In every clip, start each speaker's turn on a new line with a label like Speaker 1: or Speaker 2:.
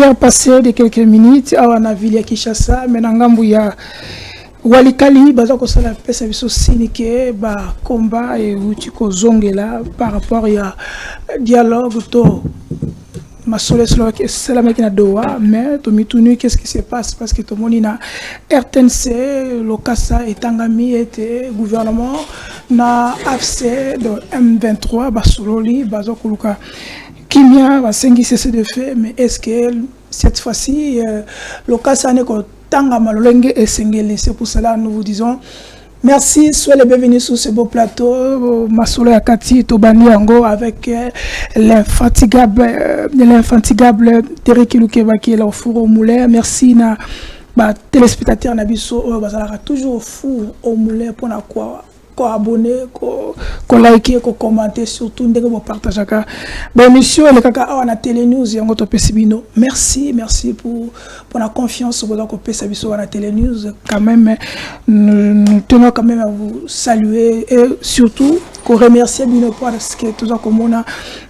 Speaker 1: 16h passées de quelques minutes, on a vu à Kinshasa, maintenant il y a Walikali, bazako sala pesa biso sinike ba combat et utiko zongela par rapport à dialogue to masole c'est la mec na doa mais to mitunu qu'est-ce qui se passe parce que tout le monde na RTNC lokasa etangami était gouvernement na AFC de M23 basololi bazako luka kimia ba sengi cesse de fait mais est-ce que cette fois-ci lokasa ne ko c'est pour cela nous vous disons merci, soyez les bienvenus sur ce beau plateau. Masolo Yakati Tobani Ango avec l'infatigable Derek Lukeba qui est là au four au moulin. Merci na téléspectateurs Nabiso bazala toujours au four au moulin pour na quoi abonner, ko liker, ko commenter, surtout ndenge bo partager ka ba émission le kaka on a télé news yango to pesibino. Merci pour la confiance que vous avez sur la télé news quand même nous tenons quand même à vous saluer et surtout qu'on remercie bino parce que tout ça comme on a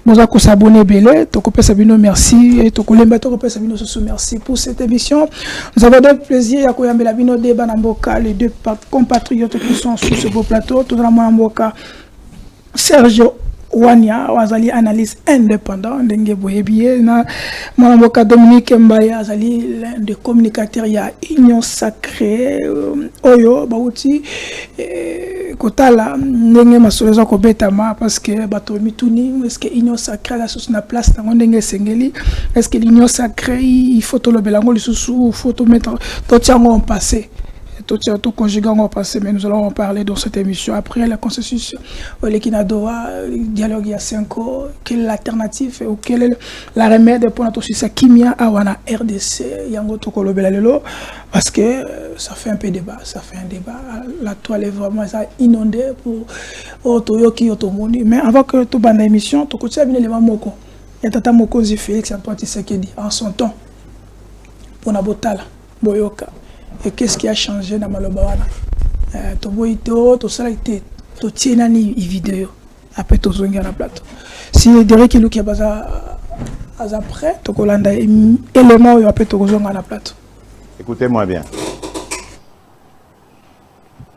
Speaker 1: besoin de s'abonner belé to ko pesibino merci et to ko lemba to ko pesibino merci pour cette émission. Nous avons donc plaisir à koyambela bino débat na mboka les deux compatriotes qui sont sur ce beau plateau. Tout le monde Sergio Wania Wazali analyse indépendant ndenge boyebiye na mboka Dominique Mbaya azali l'un des communicateurs ya Union Sacrée oyo bauti kotala ndenge masolezo ko betama parce que bato mituni est-ce que Union Sacrée la sous na place tango ndenge sengeli est-ce que l'Union Sacrée il faut to lobelango lisusu faut to mettre to tiango en passé tout conjugué en passé, mais nous allons en parler dans cette émission. Après la consensus, le dialogue il y a 5 ans, quelle est l'alternative ou quelle est la remède pour notre succès Kimia à Wana RDC, Yango Tokolo Belalelo, parce que ça fait un peu débat, la toile est vraiment inondée pour Otoyoki Otomoni. Mais avant que tout bande l'émission, tout côté bien l'élément Moko, il y a Tata Moko Félix Antoine Tshisekedi en son temps pour Nabotala, Boyoka. Et qu'est-ce qui a changé dans Malobawana? To ça a été to tiena ni vidéo après to zonga na plateau. Si Derek Luki a baza après to kolanda élément yo après to zonga na plateau.
Speaker 2: Écoutez-moi bien.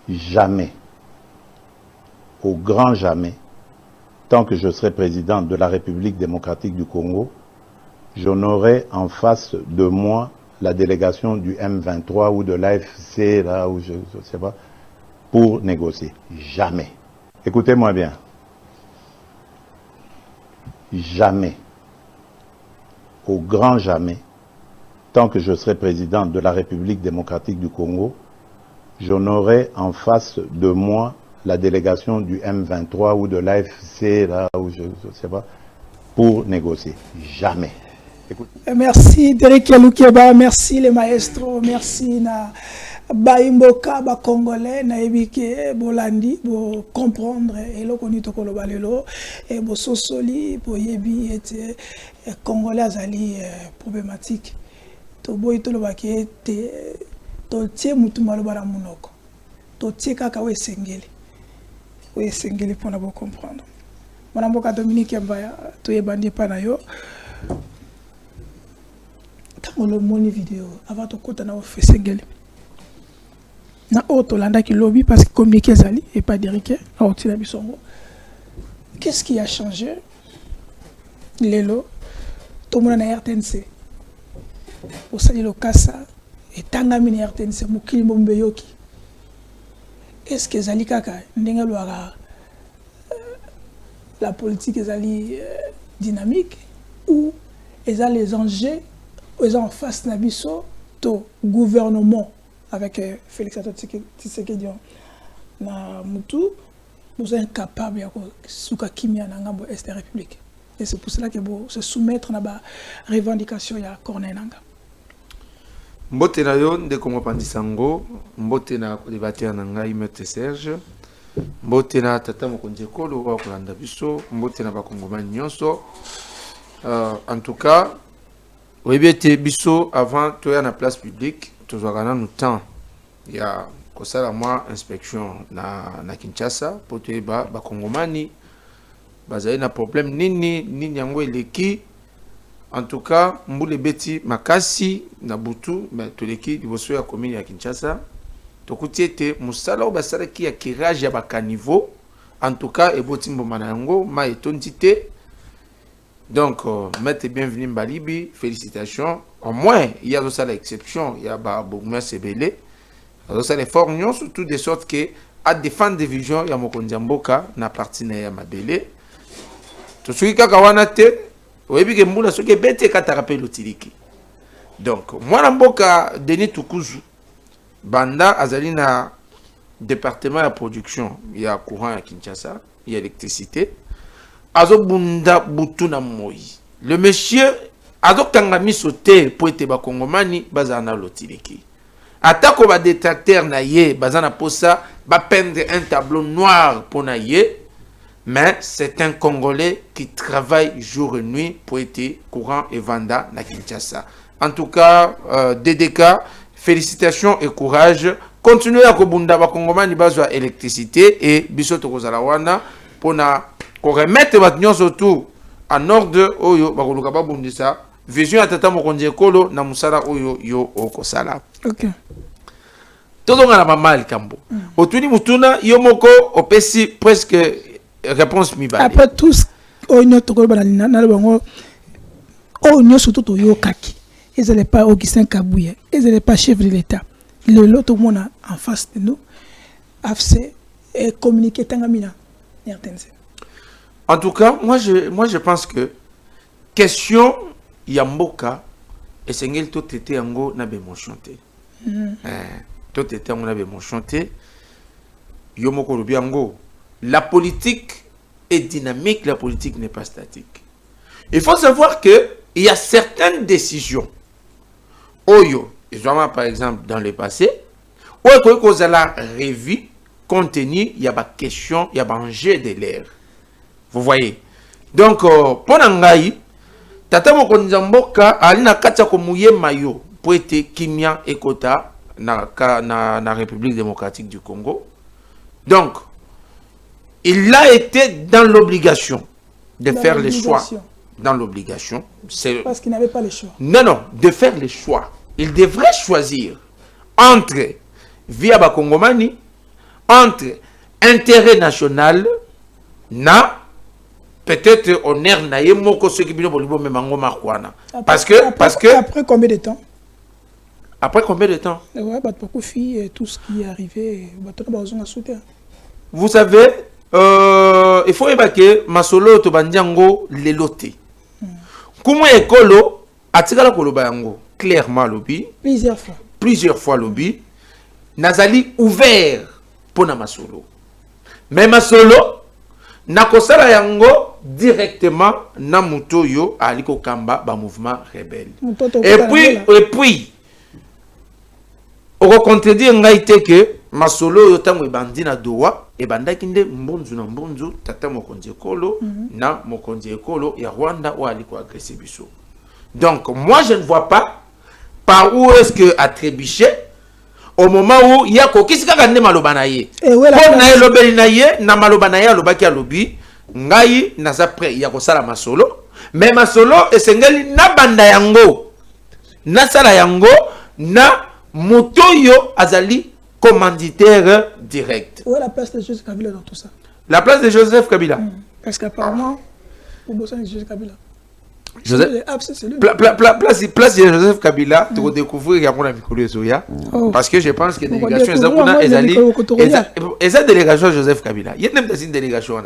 Speaker 2: Jamais, au grand jamais, tant que je serai président de la République démocratique du Congo, je n'aurai en face de moi la délégation du M23 ou de l'AFC, là où je ne sais pas, pour négocier. Jamais. Écoutez-moi bien. Jamais, au grand jamais, tant que je serai président de la République démocratique du Congo, je n'aurai en face de moi la délégation du M23 ou de l'AFC, là où je ne sais pas, pour négocier. Jamais. Écoute.
Speaker 1: Merci Derek Lukeba, merci les maestros, merci na Baimboka, ba Congolais, na ebike bolandi, bo comprendre et lo koni tokolo balelo et bo sosoli, bo yebi et Congolais azali problématique. To boy to lo baké to tie mutu malo bara munoko. To tie kaka we sengeli. We sengeli pour na bo comprendre. Mwana mboka Dominique Mbaya to yebandi pa na yo. Quand on moni vidéo avant de côté na fait sengeli na auto landa ki lobby parce que communiquer zali et pas Derek na otila bisongo. Qu'est-ce qui a changé lelo to mona na RTNC au sali lokasa et tangami na RTNC mukili mombe yoki est-ce que zali kaka ndenga loara la politique zali dynamique ou les enjeux ils ont en face Nabiso, to gouvernement avec Félix Antoine Tshisekedi na Mutu, vous êtes incapable de souka kimia na ngambo est république. Et c'est pour cela que vous se soumettre à la revendication ya Corneille nanga.
Speaker 3: Mbote na yo ndeko mopandisango, mbote na débatteur nanga Imete Serge, mbote na tata mokonzi kolo wa kolanda biso, mbote na bakongomani nyonso. En tout cas, oui, bien, biso avant de aller à la place publique, tu dois gagner du temps. Il y a comme ça moi inspection na Kinshasa pour te ba Congomani, bazaye na problème nini yango eleki En tout cas, Mboule Beti Makasi Nabutu, mais tout l'équipe du Bosso ya commune à Kinshasa. Tokutiete Moussala Basala qui a kirage ya baka niveau. En tout cas, Ebotimbo Manango, ma etondité. Donc, maître bienvenue Mbalibi, félicitations. Au moins, il y a aussi l'exception, il y a Bougma Sebele. Il y a aussi les fornions, surtout de sorte que, à défendre des visions, il y a Mokondiamboka, na partenaire Mabele. Tout ce qui est Kawanate, oui, puis que Moula, ce qui est bête, c'est qu'à l'utilité. Donc, moi, Namboka, Denis Tukuzu, Banda, Azalina, département de production, il y a courant à Kinshasa, il y a électricité. Azobunda Butuna Moi. Le monsieur, Azok Tangami sauté pour être Bakongomani, Bazana l'utilité. Attaque au détracteur naïe, Bazana Posa, va peindre un tableau noir pour naïe. Mais c'est un Congolais qui travaille jour et nuit pour être courant et vanda na Kinshasa. En tout cas, DDK, félicitations et courage. Continuez à Kobunda Bakongoma ni besoin électricité et Bisoto Kozalawana pour remettre votre nion surtout en ordre oyo bakoluka babundisa vision ya tata mokonzi ekolo na musala oyo yo okosala.
Speaker 1: OK.
Speaker 3: Todo ngala mamal kambo. Otuni mutuna yo moko opesi presque réponse mi bali.
Speaker 1: Après tout oyo tokolo banana na bango oyo surtout to kaki. Ils n'allaient pas Augustin Kabouya, ils n'allaient pas chef de l'État. L'autre monde en face de nous a communiqué Tangamina.
Speaker 3: En tout cas, moi je pense que question Yamboka et Sengel tout était en na bémon chanté. Tout était en na bémon chanté. Yomoko Rubiango. La politique est dynamique, la politique n'est pas statique. Il faut savoir que il y a certaines décisions. Oyo, par exemple, dans le passé, où est-ce que la revue contenu, il y a des questions, il y a des enjeux de l'air. Vous voyez. Donc, pour Nangaï, Tata Mokonzamboka, alina katia komouye mayo, pour être Kimia et Kota, na République démocratique du Congo. Donc, il a été dans l'obligation de faire les choix. Dans l'obligation.
Speaker 1: Parce qu'il n'avait pas le choix.
Speaker 3: Non, de faire les choix. Il devrait choisir entre via Bakongomani, entre intérêt national, na peut-être honneur na yemoko ce qui bino bolibo memango marquana. Parce que
Speaker 1: après combien de temps?
Speaker 3: Après combien de temps?
Speaker 1: Ouais, bah beaucoup filles et tout ce qui est arrivé, bah tout le monde a sauté.
Speaker 3: Vous savez, il faut évacuer masolo to bandiango leloté. Comment ekolo atikala koloba yango clairement lobby plusieurs fois lobby nazali ouvert pour na masolo. Mais masolo nakosala yango directement na mutoyo aliko kamba ba mouvement rebelle. Et puis on contredire ngaite que masolo yo tango ebandi na doa ebandaki nde mbonzu na mbonzu tata mokonzi ekolo na mokonzi ekolo ya Rwanda ou aliko agresser biso. Donc moi je ne vois pas par où est-ce que a trébuché au moment où il y a kokisi kaka nde maloba na ye. Pour na lobeli na ye na maloba na ye alobaki alobi ngai naza prêt ya kosala masolo mais masolo esengeli na banda yango na sala yango na motoyo azali commanditaire direct.
Speaker 1: Où est la place de Joseph Kabila dans tout ça?
Speaker 3: La place de Joseph Kabila.
Speaker 1: Parce qu'apparemment, pour bosser avec Joseph Kabila.
Speaker 3: Place de Joseph Kabila, tu vas découvrir qu'il y a un Mikolo Zoya. Parce que je pense que la délégation est la délégation de Joseph Kabila. Il y a même une délégation.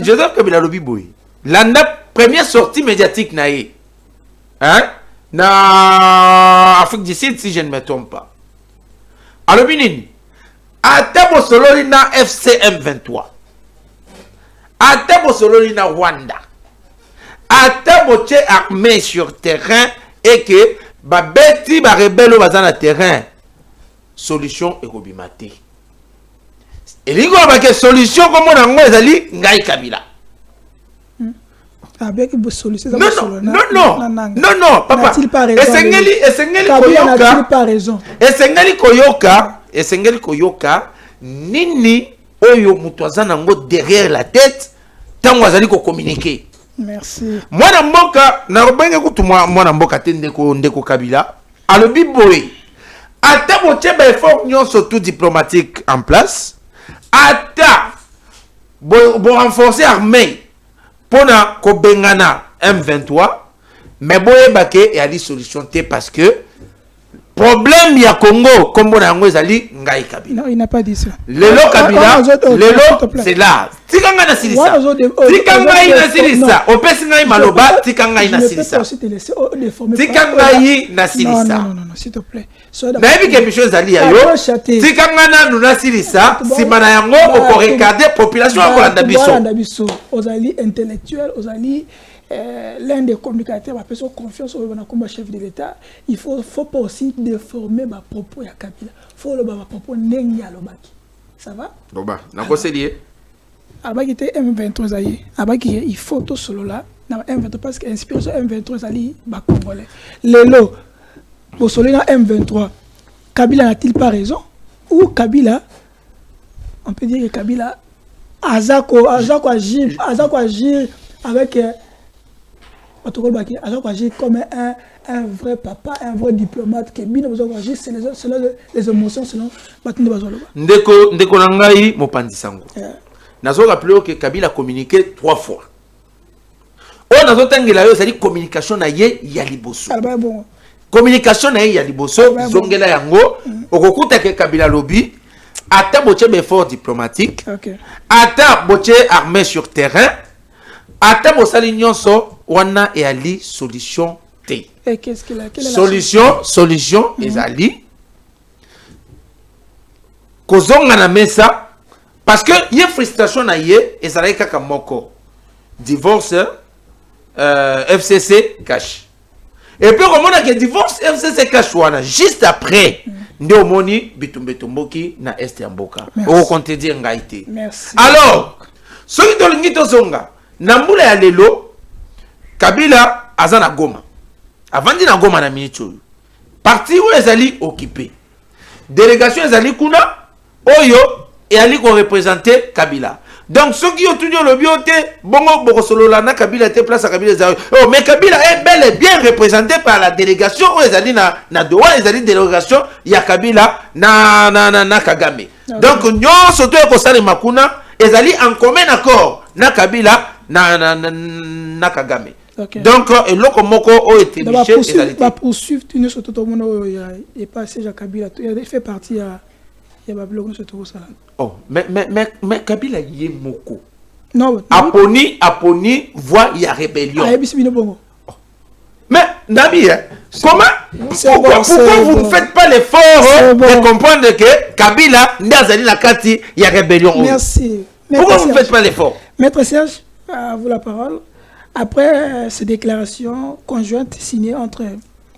Speaker 3: Joseph Kabila lobby boy. La première sortie médiatique naïe. Hein? Na Afrique du Sud, si je ne me trompe pas. Alors, Binini, Atabo Sololi na FCM 23. Atabo Sololi na Rwanda. Atabo Tche armée sur terrain et que Babeti ba rebelle bazana na terrain. Solution ekobimate. Et ligo ba ke solution comme on a ngo ezali ngai Kabila. Non, papa. Esengeli koyoka nini oyo mutuaza nango derrière la tête tango azali ko communiquer.
Speaker 1: Merci.
Speaker 3: Mwana mboka na robenge kutu mwana mboka te ndeko Kabila alobi boye ata botie ba effort nyonso tout diplomatique en place ata bo renforcer armée pona ko bengana M23 mais boye baké et ali solution te parce que problème ya Congo comme na yango ezali ngai Kabila.
Speaker 1: Non, il n'a pas dit ça.
Speaker 3: Lelo Kabila, lelo c'est là. Tikanga na silisa. Tikanga ina silisa. Opesi ngai maloba, tikanga ina silisa. Tikanga ina silisa.
Speaker 1: Non, s'il te plaît.
Speaker 3: Na ebi quelque chose ali ya yo. Tikanga na nuna silisa, simana yango oko regarder population ya kolanda biso.
Speaker 1: Ozali intellectuel, ozali l'un des communicateurs a fait confiance au chef de l'État. Il faut pas aussi déformer ma propos à Kabila. Il faut le ma propos n'engia lobaki. Ça va?
Speaker 3: Boba, na ko lié.
Speaker 1: Abaki était M23 ayi. Abaki il faut tout solo là. Na M23 parce que inspiration M23 ali ba congolais. Lelo pour solo na M23. Kabila n'a-t-il pas raison? Ou Kabila on peut dire que Kabila azako agir avec alors agir comme un vrai papa, un vrai diplomate qui bien besoin d'agir selon les émotions, selon
Speaker 3: ndeko nangai mopandi sango. Nazo rappeler que Kabila a communiqué 3 fois. On nazo tangela yo c'est communication na ye ya liboso.
Speaker 1: Bon.
Speaker 3: Communication na ye ya liboso zongela yango okokuta ke Kabila lobby ata boche effort diplomatique.
Speaker 1: OK.
Speaker 3: Ata boche armée sur terrain. Ata bosali nyonso wana e ali solution T.
Speaker 1: Et qu'est-ce qu'il a?
Speaker 3: Solution ezali kozonga na mesa parce que y a frustration na ye ezali kaka moko divorce FCC cash. Et puis comme on a que divorce FCC cash wana juste après nde omoni bitumbetumboki na est ya mboka. O compte dire ngaité.
Speaker 1: Merci.
Speaker 3: Alors soki tolingi tozonga Nambula ya lelo Kabila azana Goma. Avandi na Goma na minute. Parti où ezali occupé. Délégation ezali kuna oyo et ali ko représenter Kabila. Donc ceux qui ont tout dit le bioté bongo bokosolola na Kabila te place à Kabila ezali. Oh mais Kabila est bel et bien représenté par la délégation où ezali na Doha ezali délégation ya Kabila na Kagame. Donc nyonso to ko sala makuna ezali en commun accord na Kabila na Kagame.
Speaker 1: Okay.
Speaker 3: Donc et loko moko o été biché ezali
Speaker 1: va poursuivre tout ce tout le monde est passé à Kabila il fait partie à ba bloc sur tout ça.
Speaker 3: Oh mais Kabila yé moko.
Speaker 1: Non.
Speaker 3: Aponi voix il y a rébellion. Mais Nabi comment pourquoi vous ne faites pas l'effort de comprendre que Kabila ndazali na kati il y a rébellion.
Speaker 1: Merci.
Speaker 3: Pourquoi vous ne faites pas l'effort?
Speaker 1: Maître Serge, à vous la parole. Après ces déclarations conjointes signées entre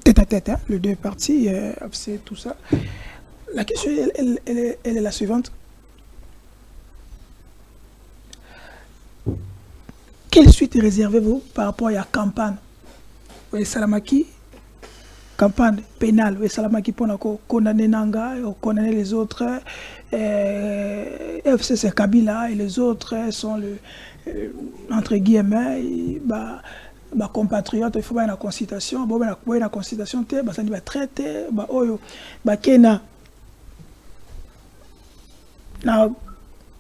Speaker 1: tête à tête, les deux parties, c'est tout ça. La question, elle est la suivante. Quelle suite réservez-vous par rapport à la campagne? Oui, Salamaki, campagne pénale. Oui, Salamaki pour condamner Nanga, condamner les autres. FCC Kabila et les autres sont entre guillemets compatriotes. Il faut bien la consultation. Bon, la consultation, ça va traiter. Kena na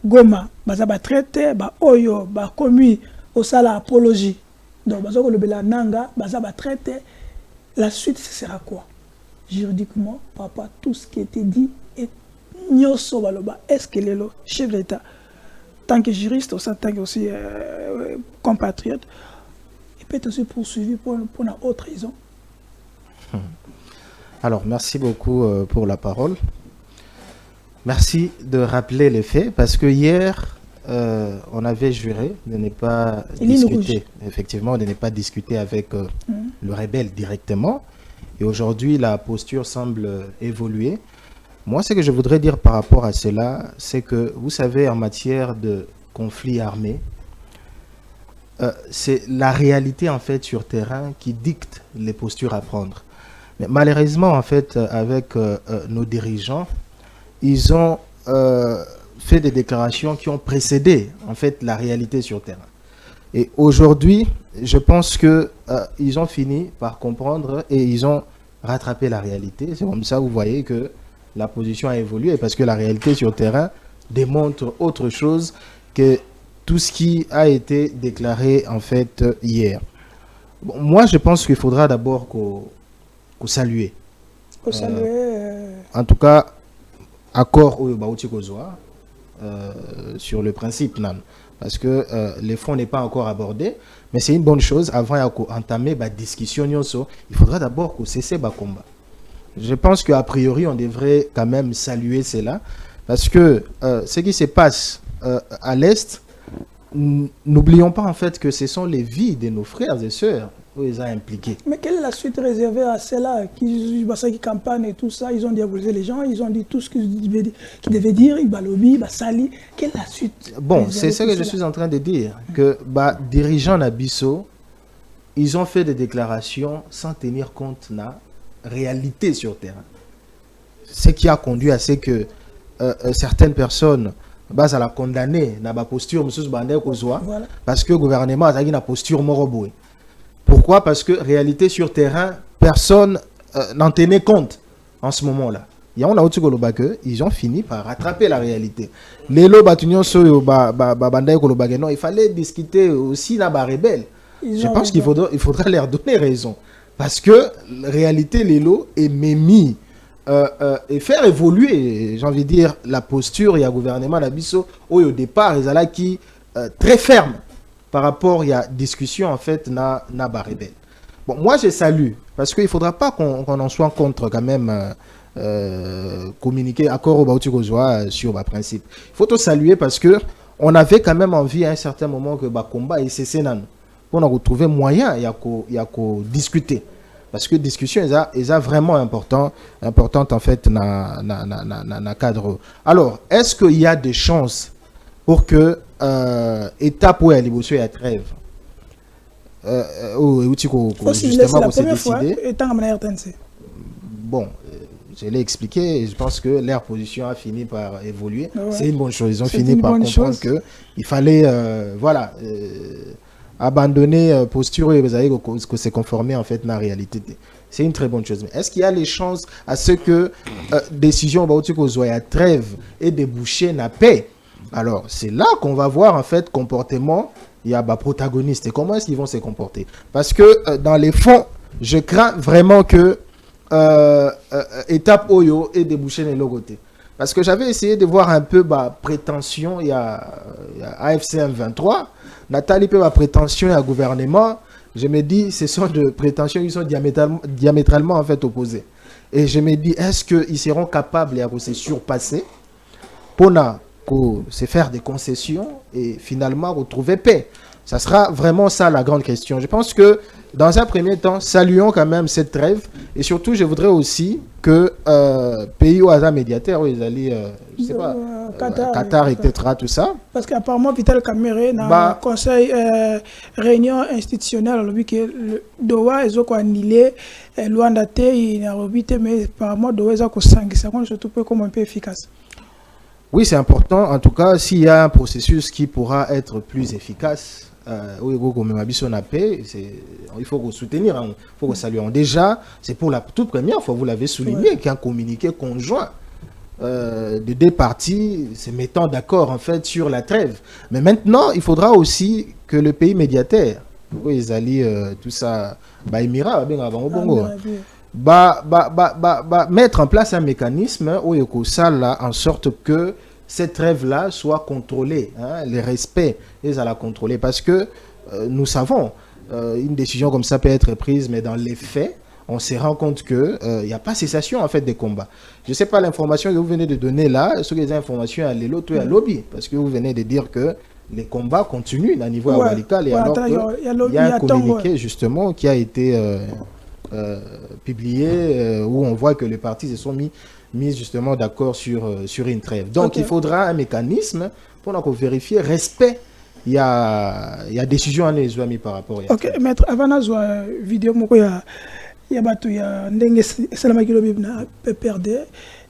Speaker 1: Goma, ça va traiter. Oyo, commis au sala apologie. Donc, le Nanga, ça va traiter. La suite, ce sera quoi? Juridiquement, par rapport à tout ce qui a été dit et est-ce que le chef de l'État, tant que juriste, en tant que aussi compatriote, il peut être aussi poursuivi pour une autre raison?
Speaker 4: Alors, merci beaucoup pour la parole. Merci de rappeler les faits, parce que hier, on avait juré de ne pas discuter, effectivement, de ne pas discuter avec le rebelle directement. Et aujourd'hui, la posture semble évoluer. Moi, ce que je voudrais dire par rapport à cela, c'est que, vous savez, en matière de conflit armé, c'est la réalité, en fait, sur terrain qui dicte les postures à prendre. Mais malheureusement, en fait, avec nos dirigeants, ils ont fait des déclarations qui ont précédé, en fait, la réalité sur terrain. Et aujourd'hui, je pense que ils ont fini par comprendre et ils ont rattrapé la réalité. C'est comme ça, vous voyez que la position a évolué parce que la réalité sur le terrain démontre autre chose que tout ce qui a été déclaré en fait hier. Bon, moi, je pense qu'il faudra d'abord qu'on salue. En tout cas, accord au Baouti Kozoa sur le principe, non. Parce que les fonds n'est pas encore abordé, mais c'est une bonne chose. Avant d'entamer la discussion, il faudra d'abord qu'on cesse le combat. Je pense qu'à priori, on devrait quand même saluer cela, parce que ce qui se passe à l'Est, n'oublions pas en fait que ce sont les vies de nos frères et sœurs où ils ont impliqués.
Speaker 1: Mais quelle est la suite réservée à ceux-là qui campagnent et tout ça? Ils ont diabolisé les gens, ils ont dit tout ce qu'ils devaient dire, ils balobi, sali. Quelle est la suite?
Speaker 4: Bon, c'est ce que je suis en train de dire, que dirigeants Nabiso, ils ont fait des déclarations sans tenir compte de la réalité sur le terrain. Ce qui a conduit à ce que certaines personnes à la condamner dans la posture voilà. Parce que le gouvernement a une posture morobouée. Pourquoi? Parce que réalité sur terrain, personne n'en tenait compte en ce moment-là. Ils ont fini par rattraper la réalité. Il fallait discuter aussi dans la rebelle. Je pense qu'il faudra leur donner raison. Parce que la réalité, l'élo est mémis. Et faire évoluer, j'ai envie de dire, la posture, il y a le gouvernement d'Abisso, où au départ, ils allaient qui très ferme par rapport à la discussion en fait na rebelle. Bon, moi je salue parce qu'il ne faudra pas qu'on en soit contre quand même communiquer accord au Baouti Kozoa sur le principe. Il faut tout saluer parce que on avait quand même envie à un certain moment que le combat ait cessé pour nous retrouver moyen il y a discuter. Parce que discussion est vraiment importante en fait dans le cadre. Alors, est-ce qu'il y a des chances pour que étape où il y a trêve justement pour se décider. Bon, je l'ai expliqué et je pense que leur position a fini par évoluer. Ouais. C'est une bonne chose. Ils ont fini par comprendre qu'il fallait abandonner posture et vous avez que c'est conformé en fait à la réalité. C'est une très bonne chose. Mais est-ce qu'il y a les chances à ce que décision à trêve et déboucher na paix? Alors, c'est là qu'on va voir en fait comportement, il y a protagonistes et comment est-ce qu'ils vont se comporter. Parce que dans les fonds, je crains vraiment que étape Oyo et déboucher de l'autre côté. Parce que j'avais essayé de voir un peu prétention, il y a AFCM 23, Nathalie peut prétention à gouvernement. Je me dis, ce sont des prétentions qui sont diamétralement en fait opposées. Et je me dis, est-ce qu'ils seront capables de se surpasser pour se faire des concessions et finalement retrouver paix? Ça sera vraiment ça la grande question. Je pense que dans un premier temps, saluons quand même cette trêve et surtout, je voudrais aussi que pays au hasard médiateur, où ils allaient, je sais pas, Qatar, etc., tout ça.
Speaker 1: Parce qu'apparemment, Vital Kamere, dans le conseil réunion institutionnelle, le Doha, ils ont annulé Luanda, il a rebuté, mais apparemment, Doha, ils ont surtout comme un peu efficace.
Speaker 4: Oui, c'est important. En tout cas, s'il y a un processus qui pourra être plus efficace, il faut qu'on soutenir, il faut qu'on salue. Déjà, c'est pour la toute première fois, vous l'avez souligné, qu'un communiqué conjoint de deux parties se mettant d'accord en fait sur la trêve. Mais maintenant, il faudra aussi que le pays médiataire, ils allaient tout ça, mettre en place un mécanisme où il en sorte que cette trêve-là soit contrôlée, hein, les respects, ils allaient la contrôler. Parce que nous savons, une décision comme ça peut être prise, mais dans les faits, on se rend compte qu'il n'y a pas cessation en fait des combats. Je ne sais pas l'information que vous venez de donner là, sur les informations à l'autre et à lobby, parce que vous venez de dire que les combats continuent à niveau avalical, et alors qu'il y a un communiqué justement qui a été publié où on voit que les partis se sont mis justement d'accord sur une trêve. Donc il faudra un mécanisme pour vérifier respect. Il y a décision en Israël par rapport à
Speaker 1: ok, maître, avant la vidéo, il y a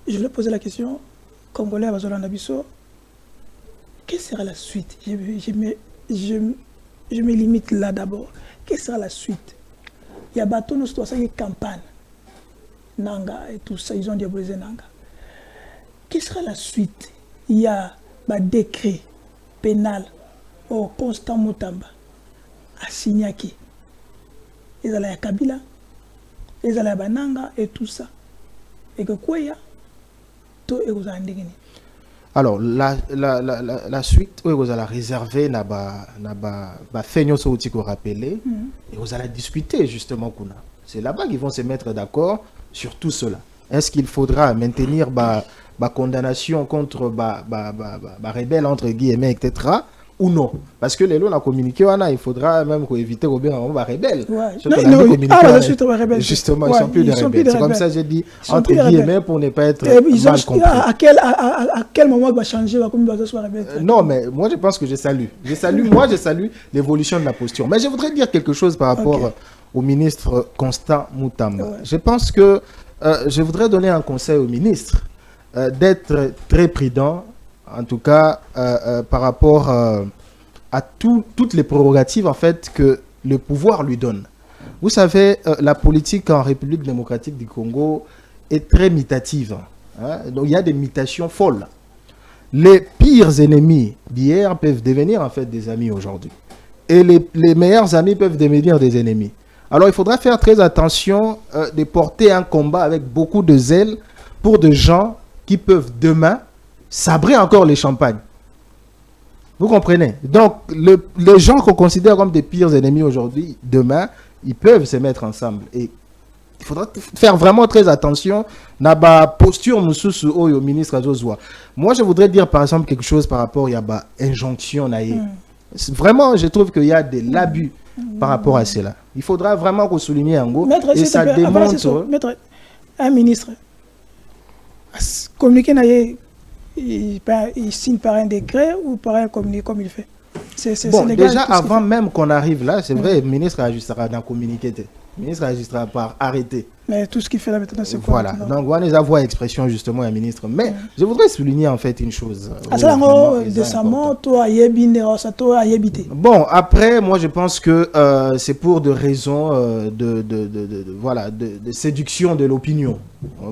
Speaker 1: je voulais poser la question, Congolais à Bazolanda Bisso, quelle sera la suite? je me limite là d'abord. Quelle sera la suite? Il y a bateau nous doit une campagne. Nanga et tout ça, ils ont diabolisé Nanga. Quelle sera la suite? Il y a un décret pénal au Constant Mutamba à Signaki. Ils allaient à Kabila, ils allaient à Bananga et tout ça. Et que quoi il y a? Tout est aux Andégéni.
Speaker 4: Alors, la suite, vous allez réserver, fait nous aussi rappeler, et vous allez discuter justement. C'est là-bas qu'ils vont se mettre d'accord sur tout cela. Est-ce qu'il faudra maintenir la condamnation contre les rebelles, entre guillemets, etc., ou non? Parce que les lois, on a communiqué, il faudra même éviter les rebelles. Justement, ils ne sont plus des rebelles. C'est comme ça que j'ai dit, entre guillemets, pour ne pas être mal compris.
Speaker 1: À quel moment il va changer
Speaker 4: Non, mais moi, je pense que je salue. Je salue l'évolution de la posture. Mais je voudrais dire quelque chose par rapport au ministre Constant Mutamba. Je pense que je voudrais donner un conseil au ministre d'être très prudent, en tout cas par rapport à toutes les prérogatives en fait que le pouvoir lui donne. Vous savez, la politique en République démocratique du Congo est très mitative. Donc il y a des mutations folles. Les pires ennemis d'hier peuvent devenir en fait des amis aujourd'hui. Et les meilleurs amis peuvent devenir des ennemis. Alors il faudra faire très attention de porter un combat avec beaucoup de zèle pour des gens qui peuvent demain sabrer encore les champagnes. Vous comprenez? Donc, les gens qu'on considère comme des pires ennemis aujourd'hui, demain, ils peuvent se mettre ensemble. Et il faudra faire vraiment très attention à la posture au ministre Azozwa. Moi, je voudrais dire, par exemple, quelque chose par rapport à l'injonction. Vraiment, je trouve qu'il y a de l'abus par rapport à cela. Il faudra vraiment qu'on souligne un go. Et ça démontre...
Speaker 1: Maître, un ministre, communiquer il signe par un décret ou par un communiqué comme il fait. C'est légal,
Speaker 4: déjà avant même qu'on arrive là, c'est vrai, le ministre ajustera dans le communiqué. Le ministre ajustera par arrêté.
Speaker 1: Mais tout ce qu'il fait là maintenant, c'est quoi?
Speaker 4: Voilà, donc on les avoir expression justement un ministre. Mais je voudrais souligner en fait une chose. Bon, après, moi je pense que c'est pour des raisons de séduction de l'opinion.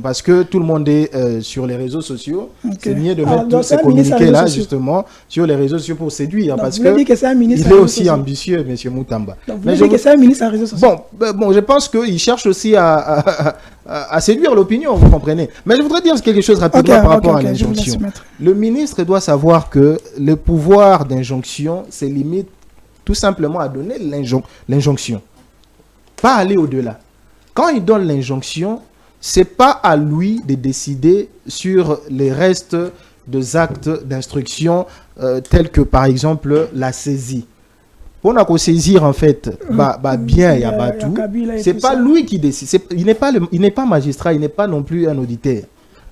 Speaker 4: Parce que tout le monde est sur les réseaux sociaux. C'est mieux de mettre tous ces communiqués-là justement sur les réseaux sociaux pour séduire. Donc, parce qu'il est aussi ambitieux, M. Mutamba.
Speaker 1: Donc, vous dites que c'est un ministre à réseaux sociaux.
Speaker 4: Bon, je pense qu'il cherche aussi à séduire l'opinion, vous comprenez. Mais je voudrais dire quelque chose rapidement par rapport à l'injonction. Le ministre doit savoir que le pouvoir d'injonction se limite tout simplement à donner l'injonction. Pas aller au-delà. Quand il donne l'injonction, c'est pas à lui de décider sur les restes des actes d'instruction tels que par exemple la saisie. Pour nous saisir en fait, bien il y a tout. C'est pas lui qui décide. Il n'est pas magistrat, il n'est pas non plus un auditeur.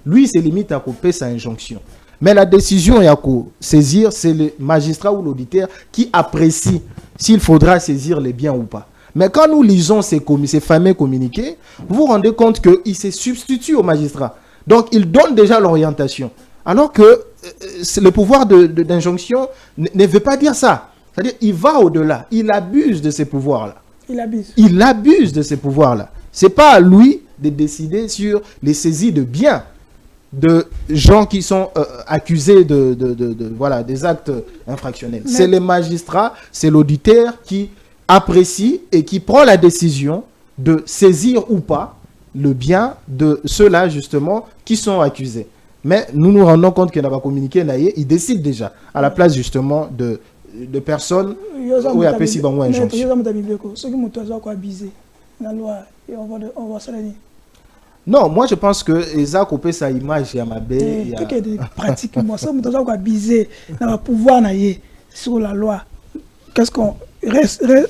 Speaker 4: Lui, c'est limite à couper sa injonction. Mais la décision à saisir, c'est le magistrat ou l'auditeur qui apprécie s'il faudra saisir les biens ou pas. Mais quand nous lisons ces fameux communiqués, vous vous rendez compte qu'il se substitue au magistrat. Donc, il donne déjà l'orientation. Alors que le pouvoir d'injonction ne veut pas dire ça. C'est-à-dire qu'il va au-delà. Il abuse de ces pouvoirs-là. Il abuse de ces pouvoirs-là. Ce n'est pas à lui de décider sur les saisies de biens de gens qui sont accusés des actes infractionnels. C'est les magistrats, c'est l'auditeur qui apprécie et qui prend la décision de saisir ou pas le bien de ceux-là justement qui sont accusés. Mais nous nous rendons compte qu'il n'a pas communiqué, il décide déjà à la place justement de personnes où il y a si bon injonction. Non, moi je pense que Eza coupé sa image à ma baie.
Speaker 1: Pratiquement, ça me doit abuser dans le pouvoir sur la loi. Qu'est-ce qu'on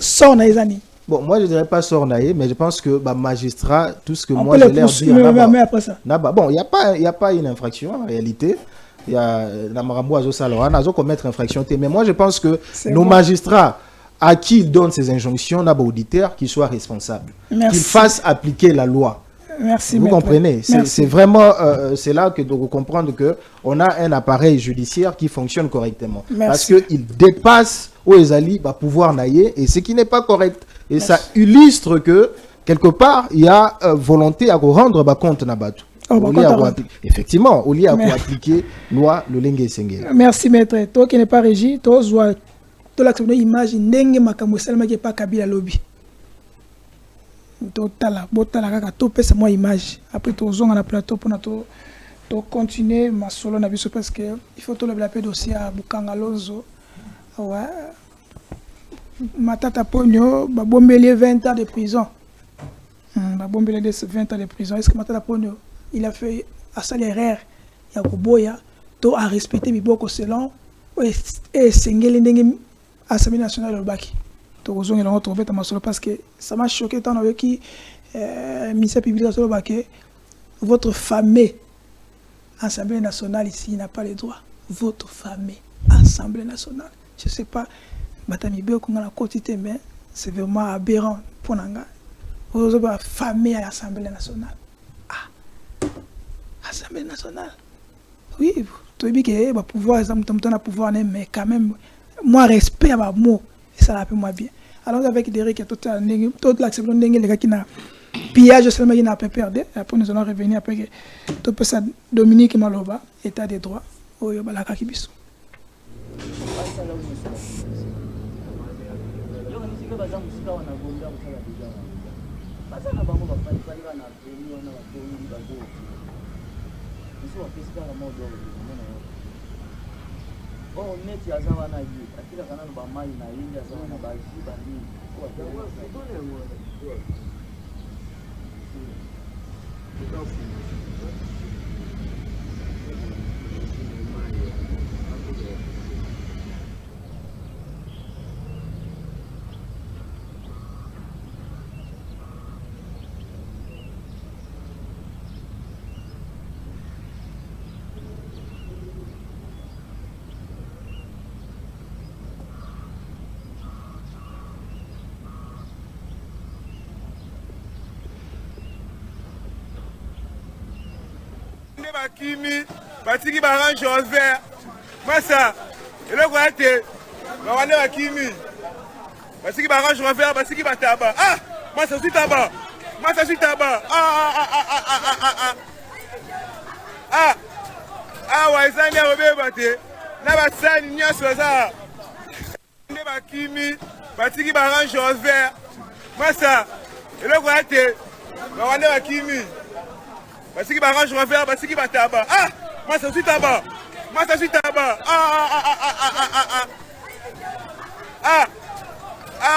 Speaker 1: sort dans les années?
Speaker 4: Bon, moi je dirais pas sort naïe, mais je pense que magistrat, tout ce que
Speaker 1: on
Speaker 4: moi j'ai l'air de dire.
Speaker 1: Mais après ça.
Speaker 4: Bon, il y a pas une infraction en réalité. Il y a la Marambo Azo Saloana, Azo commettre infraction. Mais moi je pense que nos magistrats à qui ils donnent ces injonctions, n'a pas auditeur qui soit responsable. Qu'ils fassent appliquer la loi.
Speaker 1: Merci.
Speaker 4: Vous comprenez? C'est vraiment, c'est là que vous comprendre que on a un appareil judiciaire qui fonctionne correctement. Parce qu'il dépasse où les alliés va pouvoir nailler et ce qui n'est pas correct. Et ça illustre que quelque part il y a volonté à rendre compte Nabatou. Effectivement, au lieu à appliquer loi le lingue sengé.
Speaker 1: Merci maître. Toi qui n'es pas régi, toi vois toi l'accepter image ndenge makambo salama qui pas Kabila lobby. Totala, botala kaka to pesa moi image. Après to zonga na plateau pour to continuer ma solo na biso parce que il faut to le plaper dossier à Bukanga Lonzo. Ouais. Matata Pogno ba bombelier 20 ans de prison. Ba bombelier 20 ans de prison. Est-ce que Matata Pogno il a fait à salaire ya koboya to a respecter biboko selon et sengeli ndenge Assemblée nationale de Baki. To ozonga la retrouver ta masolo parce que ça m'a choqué tant avec qui ministère public de Baki votre famille Assemblée nationale ici n'a pas les droits. Votre famille Assemblée nationale. Je sais pas batami be ko ngala quotité mais c'est vraiment aberrant pour nanga. Vous avez famille à l'Assemblée nationale. Assemblée nationale. Oui, tu dis que va pouvoir pouvoir mais quand même moi respect à mot et ça rappelle moi bien. Alors avec Derek toute l'acceptation les gars qui n'a pillage seulement qui n'a pas perdu après nous allons revenir après que tout peut ça Dominique Maloba état des droits au balaka kibiso.
Speaker 5: Oh, neti azawa na yi akila kana ba mai na yi azawa na ba ji ba ni ko
Speaker 6: Bakimi, batiki barange en vert. Massa, et le quoi était, bawane Bakimi, batiki barange en vert, batiki bataba. Ah, moi ça suis tabac, moi ça suis tabac. Ouais, ça n'est pas batté. Na basani nya soza. Ne Bakimi, batiki barange en vert. Massa, et le quoi était, bawane Bakimi. Parce qu'il va ranger faire, parce qu'il va tabac. Ah, moi ça suis tabac. Moi ça suis tabac.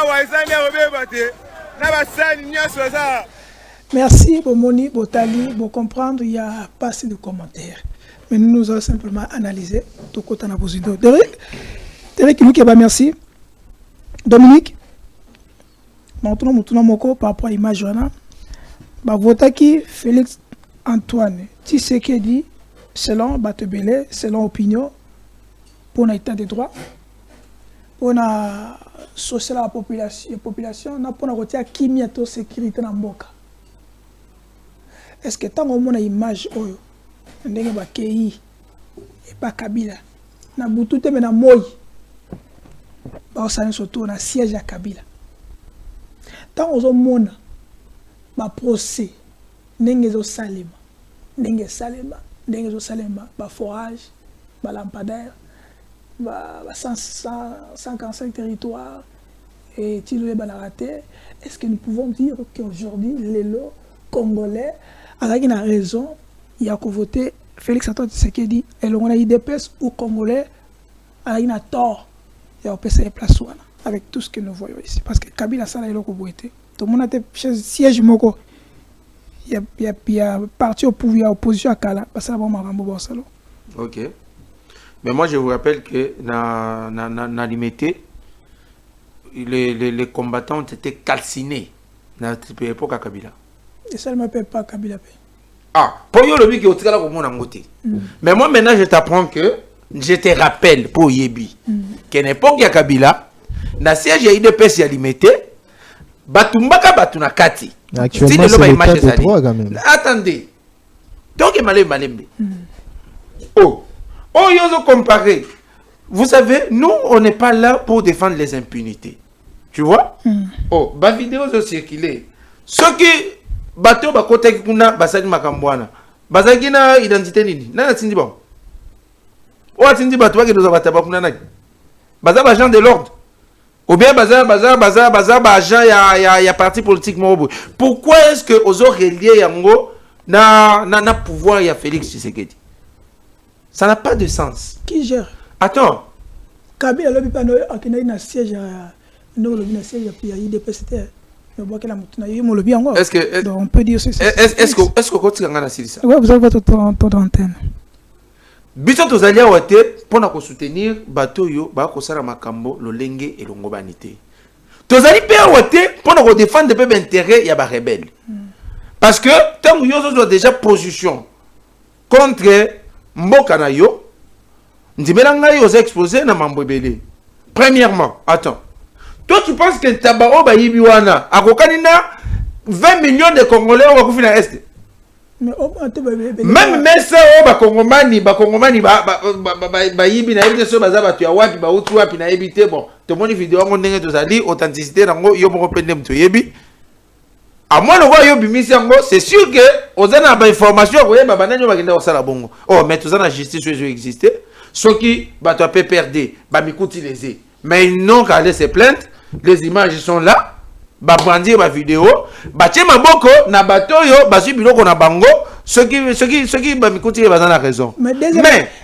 Speaker 6: Ouais, ça n'est pas batté. Na basani nya soza.
Speaker 1: Merci, Bomoni, Botali, pour comprendre, il n'y a pas assez de commentaires. Mais nous allons simplement analyser tout côté na posido. Derek Lukeba, merci. Dominique, maintenant moko par rapport à l'image bah votaki Félix Antoine Tshisekedi selon Batebele, selon opinion pour l'état des droits, pour la société la population, na pour la rotia kimia to sécurité na mboka. Est-ce que tant au moins image oyo ndenge ba kei et pas Kabila na butute mena moi ba osane surtout na siège à Kabila. Tant au mona ba procès ndenge zo salema ndenge zo salema ba forage ba lampadaire ba 145 territoires et tilé ba la raté. Est-ce que nous pouvons dire qu'aujourd'hui les lots congolais avec une raison il y a qu'à voter Félix Antoine Tshisekedi et on a IDPS ou congolais avec une tort il y a PC place avec tout ce que nous voyons ici parce que Kabila ça là il a voté tout le monde a été siège moko il y a parti au pouvoir opposition à Kala parce que là bon marambo Barcelone.
Speaker 3: OK. Mais moi je vous rappelle que na limité les combattants ont été calcinés dans cette époque à Kabila.
Speaker 1: Et ça ne m'appelle pas Kabila.
Speaker 3: Ah, pour yo le qui au tigala comme on côté. Mais moi maintenant je t'apprends que je te rappelle pour Yebi qu'à l'époque ya Kabila na siège ya IDPS ya limité batumbaka batuna kati
Speaker 4: Actuellement, c'est l'état de droit quand même.
Speaker 3: Attendez. Donc, oh, ils ont comparé. Vous savez, nous, on n'est pas là pour défendre les impunités. Tu vois? Oh, ma vidéo a circulé. Ceux qui bateau ba côté kuna basadi makambwana. Bazaki na identité nini? Nana tindi bon. O tindi bato ba ke doza bataba kuna na. Baza ba gens de l'ordre. Ou bien baza agent ya parti politique mobo. Pourquoi est-ce que ozo relier yango na pouvoir ya Félix Tshisekedi? Ça n'a pas de sens.
Speaker 1: Qui gère?
Speaker 3: Attends.
Speaker 1: Kabila lobi pa no akena ina siège no lobi na siège ya IDPST.
Speaker 3: Est-ce que
Speaker 1: donc on peut dire c'est
Speaker 3: est-ce que côté ngana silisa?
Speaker 1: Ouais, vous avez votre temps d'antenne.
Speaker 3: Biso tozali awate pona ko soutenir bato yo ba ko sala makambo lolenge et longobanité. Tozali pe awate pona ko défendre pe intérêt ya ba rebelle. Parce que tant yo zo déjà position contre mboka na yo ndimela ngai yo exposé na mambo belé. Premièrement, attends. Toi tu penses que Tabao ba yibiwana akokani na 20 millions de Congolais au Bakofi na Est? Même ça ba Congomani ba yibi na ebite so baza batu ya wapi ba utu wapi na ebite bon to moni vidéo ngo ndenge tozali authenticité nango yo moko pende mto yebi à moi le voit yo bimisi yango c'est sûr que ozana ba information ko yeba bananyo bakenda osala bongo oh mais tozana justice yo exister ceux qui batu a PPRD ba mikuti lezé mais ils n'ont qu'à aller se plaindre. Les images sont là. Ba brandir ma vidéo. Ba tche maboko na bato yo ba su biloko na bango. Ceux qui ba mikuti ba na raison.
Speaker 1: Mais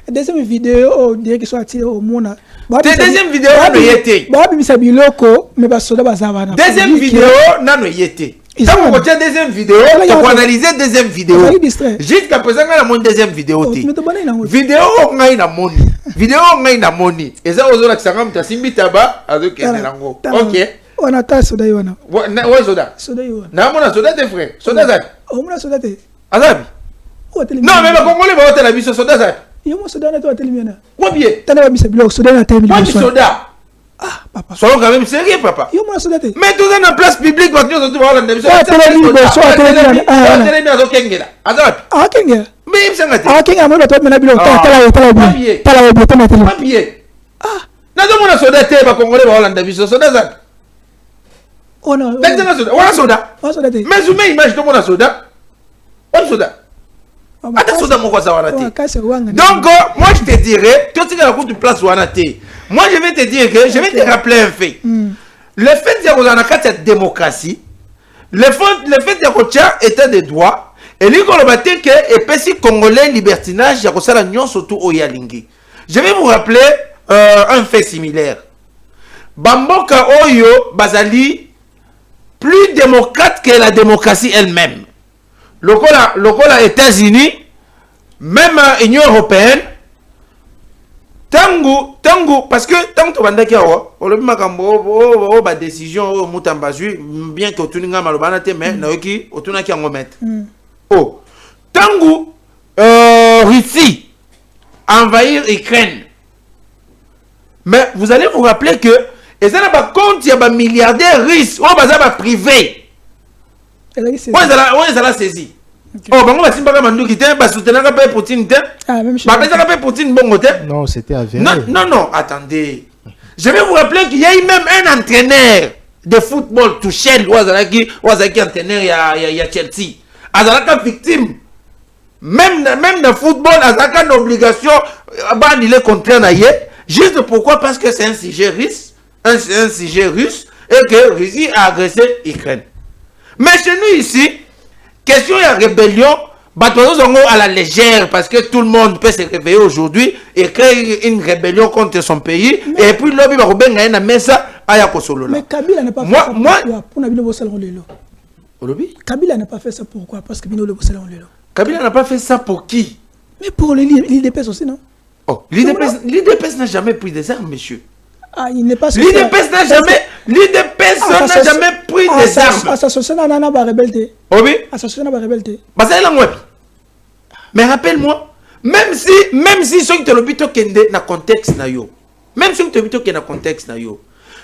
Speaker 1: deuxième vidéo on dirait qu'ils sont attirés au monde.
Speaker 3: Deuxième vidéo na yete.
Speaker 1: Ba bimisa biloko mais ba soda bazava na.
Speaker 3: Deuxième vidéo na no yete. Ça on retient deuxième vidéo, tu peux analyser deuxième vidéo. Jusqu'à présent on a mon deuxième vidéo. Vidéo on a moni. Vidéo on a moni. Et ça aux autres ça comme ta simbi taba avec nango. OK.
Speaker 1: On a ta soda yona.
Speaker 3: Ouais soda.
Speaker 1: Soda yona.
Speaker 3: Na mona soda tes frères. Soda ça.
Speaker 1: On a soda te.
Speaker 3: Azabi. Non mais le Congolais va hôtel la biso soda ça.
Speaker 1: Yo mo soda na to hôtel miana.
Speaker 3: Quoi bien.
Speaker 1: Tana ba bisa biloko soda na temi.
Speaker 3: Moi soda.
Speaker 1: Ah, papa.
Speaker 3: Soyons quand même sérieux, papa.
Speaker 1: Yo mo soda te.
Speaker 3: Mais tout dans la place publique, parce que nous sommes dans la télévision.
Speaker 1: Ah, Kenya.
Speaker 3: Mais il me semble que
Speaker 1: ah, Kenya, moi, toi, maintenant, bilo.
Speaker 3: Papier. Ah. N'a pas mon soda te, ba Congolais, ba Hollande, biso soda ça.
Speaker 1: Oh non.
Speaker 3: On soda. Mais je mets image de mon soda. On soda. Attends, soda mon quoi ça va
Speaker 1: donc
Speaker 3: moi je te dirais, toi tu as la cour de place ou anaté. Moi je vais te dire que je vais te rappeler un fait. Le fait de qu'on a cette démocratie, le fait de qu'on a état de droit, et lui qu'on a battu que et puis congolais libertinage, il y a ça la nuance surtout au Yalingi. Je vais vous rappeler un fait similaire. Bamboka Oyo Bazali plus démocrate que la démocratie elle-même. Lokola États-Unis, même Union européenne, tango, parce que tant que bandaki awa, on le makambo, ba décision, mutambazu, bien que otuninga malobana te, mais naoki otunaki angomet. Oh, tango, Russie envahir Ukraine. Mais vous allez vous rappeler que et ça n'a pas compte, il y a des milliardaires russes, on va privé. Ouais, ça l'a saisi. Oh, bah, on va simple comme nous bah, soutenir un peu Poutine.
Speaker 1: Ah, même chose.
Speaker 3: Bah, mais ça n'a Poutine, bon,
Speaker 4: non, c'était avéré.
Speaker 3: Non, attendez. Je vais vous rappeler qu'il y a eu même un entraîneur de football, Tuchel, ou Azalaki entraîneur, il y a Chelsea. Azalaka victime. Même dans le football, Azalaka une obligation, il est contraint d'ailleurs. Juste pourquoi? Parce que c'est un sujet russe, un sujet russe, et que Russie a agressé l'Ukraine. Mais chez nous ici, question de rébellion, à la légère, parce que tout le monde peut se réveiller aujourd'hui et créer une rébellion contre son pays, et puis l'objet va rebenga na mesa aya kosolo.
Speaker 1: Mais Kabila n'a pas fait ça pour Nabino Bossalon Lelo. Kabila n'a pas fait ça pourquoi? Parce que Bino le Bossalon Lelo.
Speaker 3: Kabila n'a pas fait ça pour qui?
Speaker 1: Mais pour l'IDPS aussi, non?
Speaker 3: Oh, l'IDPS n'a jamais pris des armes, monsieur.
Speaker 1: Ah, il n'est pas
Speaker 3: l'IDPS n'a jamais pris des armes.
Speaker 1: Association n'a pas rebelle.
Speaker 3: Oui.
Speaker 1: Association n'a pas rebelle.
Speaker 3: Mais rappelle-moi, même si ceux qui te l'habitent dans contexte na yo, même ceux qui te l'habitent dans contexte na yo,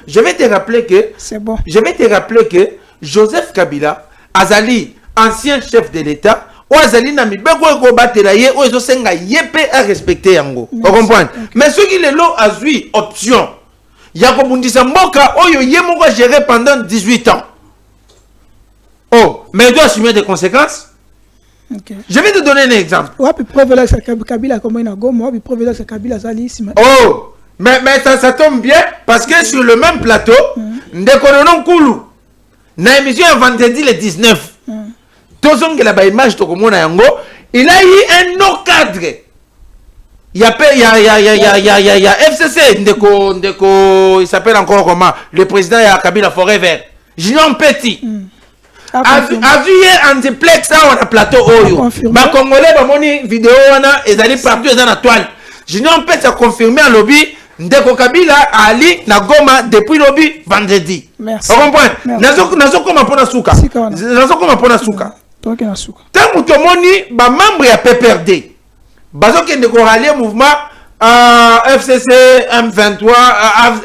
Speaker 3: je vais te rappeler que
Speaker 1: c'est bon.
Speaker 3: Je vais te rappeler que Joseph Kabila azali ancien chef de l'État ou azali na mibeko ko batela ye ou ezo senga yepe à respecter yango. Vous comprenez? Mais ce qui le lot a eu option. Yako bundisa mboka oyo ye moko gérer pendant 18 ans. Oh, mais il doit assumer des conséquences.
Speaker 1: Okay.
Speaker 3: Je vais te donner un exemple.
Speaker 1: Ouais, puis preuve là que Kabila comme il a gomme, ouais, puis preuve là que Kabila zali ici.
Speaker 3: Oh, mais ça tombe bien parce que sur le même plateau, Ndekononon Koulou, na émission vendredi le 19. Tozong la ba image to komona yango, il a eu un autre cadre. Il y a FCC Ndeko, il s'appelle encore comment? Le président ya Kabila Forever. Junior Petit. A vu un duplex on a plateau oyo. Ba Congolais ba moni vidéo wana ezali partout dans la toile. Junior Petit a confirmé à lobby Ndeko Kabila ali na Goma depuis lobby vendredi.
Speaker 1: Merci.
Speaker 3: Vous comprenez? Nazo koma pona suka. Nazo koma pona suka.
Speaker 1: Toi qui na suka.
Speaker 3: Tant que moni ba membre ya PPRD. Bazo qui ne rallier mouvement FCC M23,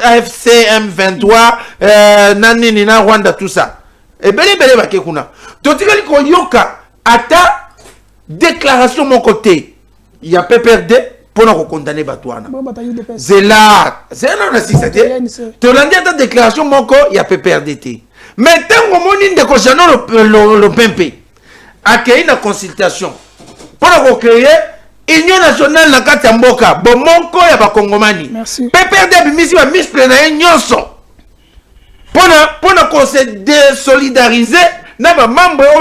Speaker 3: AFC M23, Nani Nina Rwanda tout ça. Et belle bakekuna. Totikali ko yoka ata déclaration mon côté. Il y a PPRD pour nous condamner Batouana. C'est là, c'est un assisté. Tolandi ata déclaration mon côté, il y a PPRD. Mais tant que moni de kochano le pempe. Accueillir la consultation pour nous créer Union nationale na kati ya mboka bomonko ya bakongomani. PPRD bimisi ba misple na nyonso. Pona ko se désolidariser na ba membre o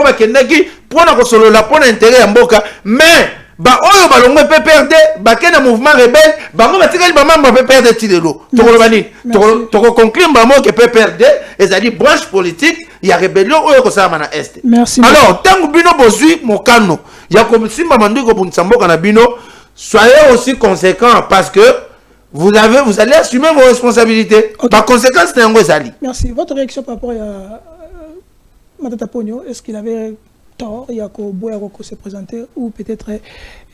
Speaker 3: bakendaki pona ko solola pona intérêt ya mboka mais ba oyo balongwe PPRD bakena mouvement rebelle bango batikali ba membre PPRD tilelo. Tokolobani toko conclure ba mo ke PPRD ezali branche politique ya rébellion oyo ko sala na est. Alors tangu bino bozui mokano soyez aussi conséquents parce que vous allez assumer vos responsabilités. Par conséquent, c'est un gros ali.
Speaker 1: Merci. Votre réaction par rapport à Matata Pogno, est-ce qu'il avait tort, il y a qu'au se présenter ou peut-être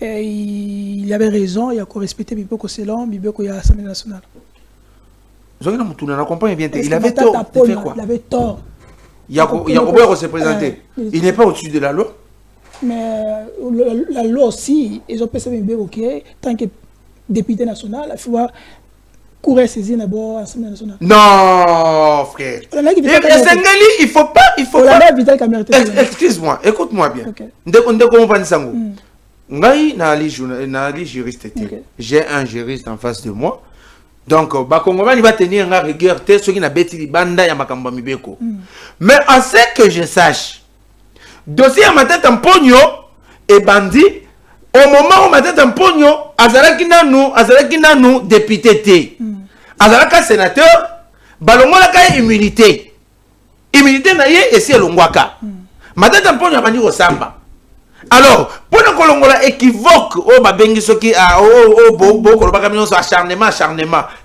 Speaker 1: il avait raison, il y a qu'au respecter Biboko Selon, Biboko à l'Assemblée nationale?
Speaker 3: Il avait tort.
Speaker 1: Il avait tort.
Speaker 3: Il y a qu'au se présenter. Il n'est pas au-dessus de la loi.
Speaker 1: Mais la loi aussi, ils ont pensé que tant que député national, il faut courir saisir d'abord l'Assemblée nationale.
Speaker 3: Non, frère. Il faut pas. Excuse-moi, écoute-moi bien. J'ai un juriste en face de moi. Donc, il va tenir un rigueur, ceux qui n'ont pas été banda ya makambo mibeko. Mais à ce que je sache, dossier à ma tête en pogno et bandit, au moment où ma tête en pogno, azalaki nanu député T. Azalaka sénateur, balongola ka immunité. Immunité na ye et c'est longwaka. Ma tête en pogno bandi osamba. Alors, pour nous kolongola équivoque au babengi soki a bo kolobaka minso acharnement.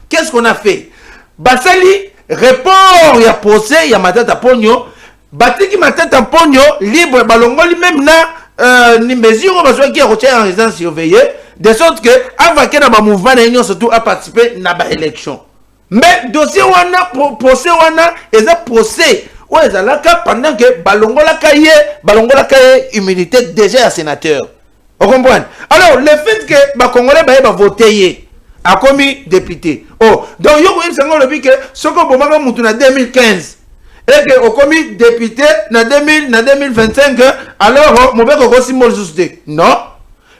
Speaker 3: Qu'est-ce qu'on a fait? Basali répond ya procès ya ma tête en pogno. Batiki ma tête en pogno libre balongoli même na ni mesure besoin qui retient en résidence surveillée de sorte que avant que na ba mouvement na union surtout à participer na ba élection. Mais dossier wana procès wana eza procès ou ezalaka pendant que balongola kaye immunité déjà à sénateur. Vous comprenez? Alors le fait que ba congolais ba voter a commis député. Oh donc yo ko imsango le que soko bomaka mutu na 2015 et que au commis député na 2025 alors mon bec ko symbole juste non